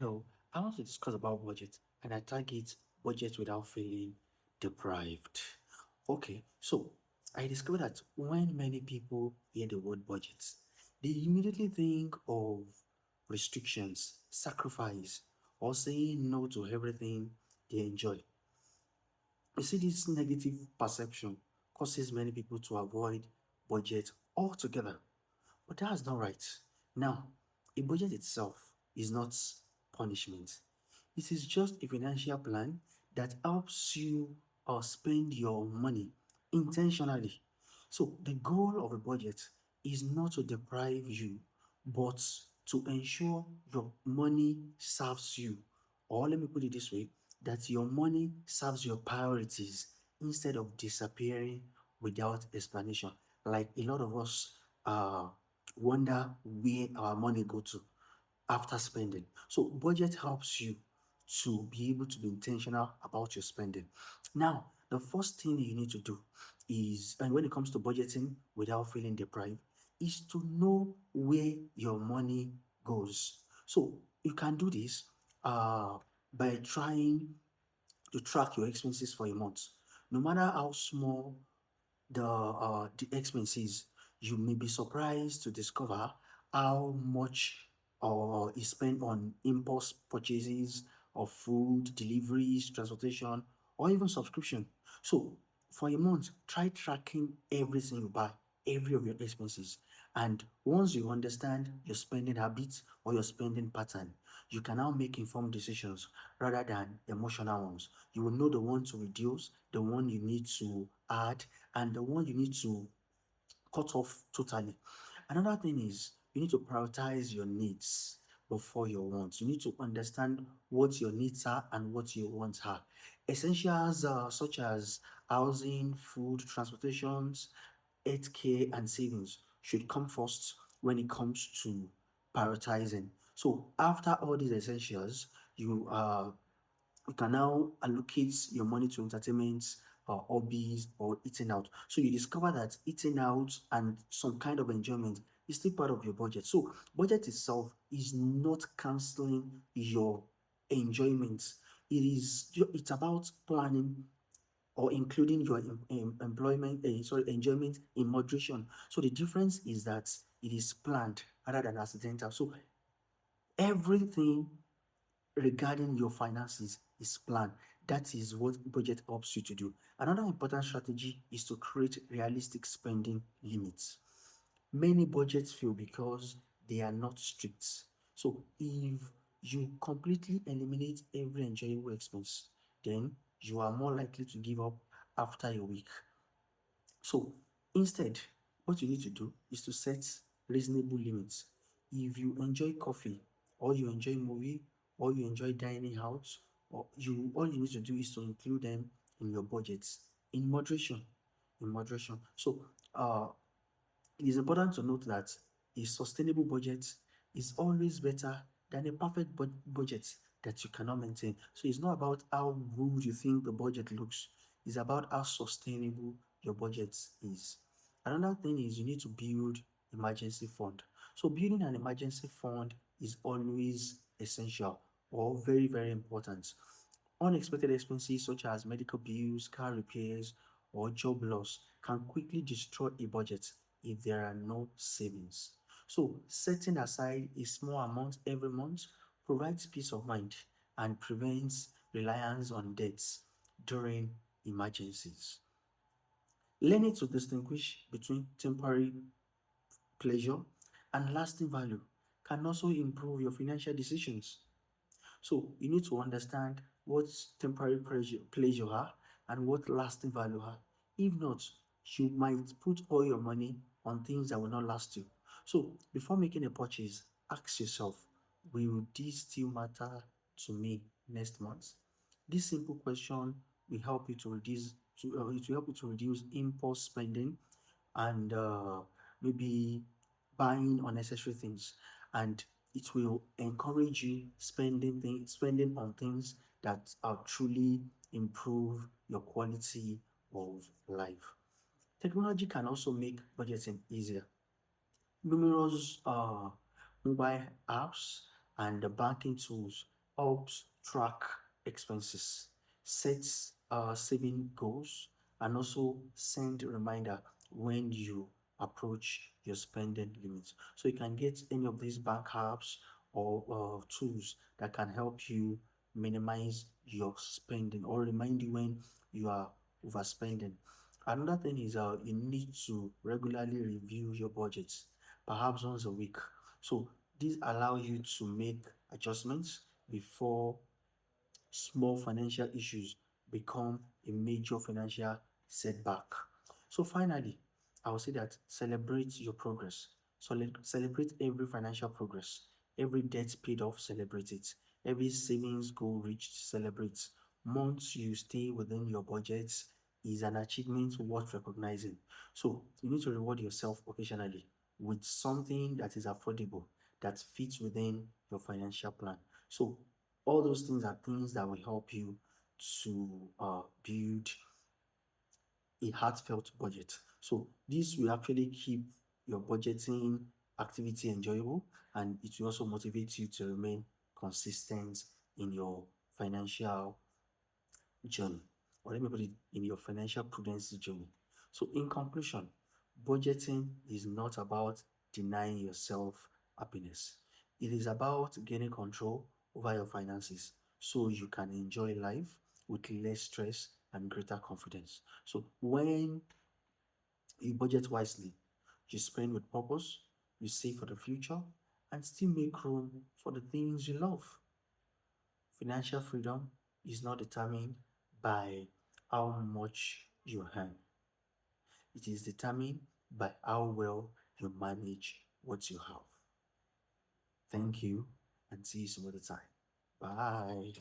So I want to discuss about budget, and I target budget without feeling deprived. Okay, so I discovered that when many people hear the word budget, they immediately think of restrictions, sacrifice, or saying no to everything they enjoy. You see, this negative perception causes many people to avoid budget altogether. But that's not right. Now, a budget itself is not punishment. It is just a financial plan that helps you spend your money intentionally. So, the goal of a budget is not to deprive you, but to ensure your money serves you. Or let me put it this way, that your money serves your priorities instead of disappearing without explanation. Like a lot of us wonder where our money go to after spending. So budget helps you to be able to be intentional about your spending. Now, the first thing you need to do is, and when it comes to budgeting without feeling deprived, is to know where your money goes. So you can do this by trying to track your expenses for a month. No matter how small the expenses, you may be surprised to discover how much is spent on impulse purchases of food, deliveries, transportation, or even subscription. So for a month, try tracking everything you buy, every of your expenses. And once you understand your spending habits or your spending pattern, you can now make informed decisions rather than emotional ones. You will know the one to reduce, the one you need to add, and the one you need to cut off totally. Another thing is you need to prioritize your needs before your wants. You need to understand what your needs are and what your wants are. Essentials such as housing, food, transportations, healthcare, and savings should come first when it comes to prioritizing. So after all these essentials, you can now allocate your money to entertainment, hobbies, or eating out. So you discover that eating out and some kind of enjoyment is still part of your budget. So budget itself is not canceling your enjoyment. It's about planning or including your enjoyment in moderation. So the difference is that it is planned rather than accidental. So everything regarding your finances is planned. That is what budget helps you to do. Another important strategy is to create realistic spending limits. Many budgets fail because they are not strict. So if you completely eliminate every enjoyable expense, then you are more likely to give up after a week. So instead, what you need to do is to set reasonable limits. If you enjoy coffee, or you enjoy movie, or you enjoy dining out, or you all you need to do is to include them in your budgets in moderation. In moderation. So it is important to note that a sustainable budget is always better than a perfect budget that you cannot maintain. So it's not about how good you think the budget looks, it's about how sustainable your budget is. Another thing is you need to build emergency fund. So building an emergency fund is always essential or very, very important. Unexpected expenses such as medical bills, car repairs, or job loss can quickly destroy a budget if there are no savings. So, setting aside a small amount every month provides peace of mind and prevents reliance on debts during emergencies. Learning to distinguish between temporary pleasure and lasting value can also improve your financial decisions. So you need to understand what temporary pleasure are and what lasting value are. If not, you might put all your money on things that will not last you. So before making a purchase, ask yourself, will this still matter to me next month? This simple question will help you to it will help you to reduce impulse spending and maybe buying unnecessary things, and it will encourage you spending on things that truly improve your quality of life. Technology can also make budgeting easier. Numerous mobile apps and the banking tools helps track expenses, sets saving goals, and also send reminder when you approach your spending limits. So you can get any of these bank apps or tools that can help you minimize your spending or remind you when you are overspending. Another thing is you need to regularly review your budgets, perhaps once a week. So this allows you to make adjustments before small financial issues become a major financial setback. So finally, I will say that celebrate your progress. So celebrate every financial progress, every debt paid off, celebrate it. Every savings goal reached, celebrate. Months you stay within your budgets is an achievement worth recognizing. So you need to reward yourself occasionally with something that is affordable, that fits within your financial plan. So all those things are things that will help you to build a heartfelt budget. So this will actually keep your budgeting activity enjoyable, and it will also motivate you to remain consistent in your financial journey, or let me put it, in your financial prudence journey. So, in conclusion, budgeting is not about denying yourself happiness, it is about gaining control over your finances so you can enjoy life with less stress and greater confidence. So, when you budget wisely, you spend with purpose, you save for the future, and still make room for the things you love. Financial freedom is not determined by how much you earn. It is determined by how well you manage what you have. Thank you and see you some other time. Bye.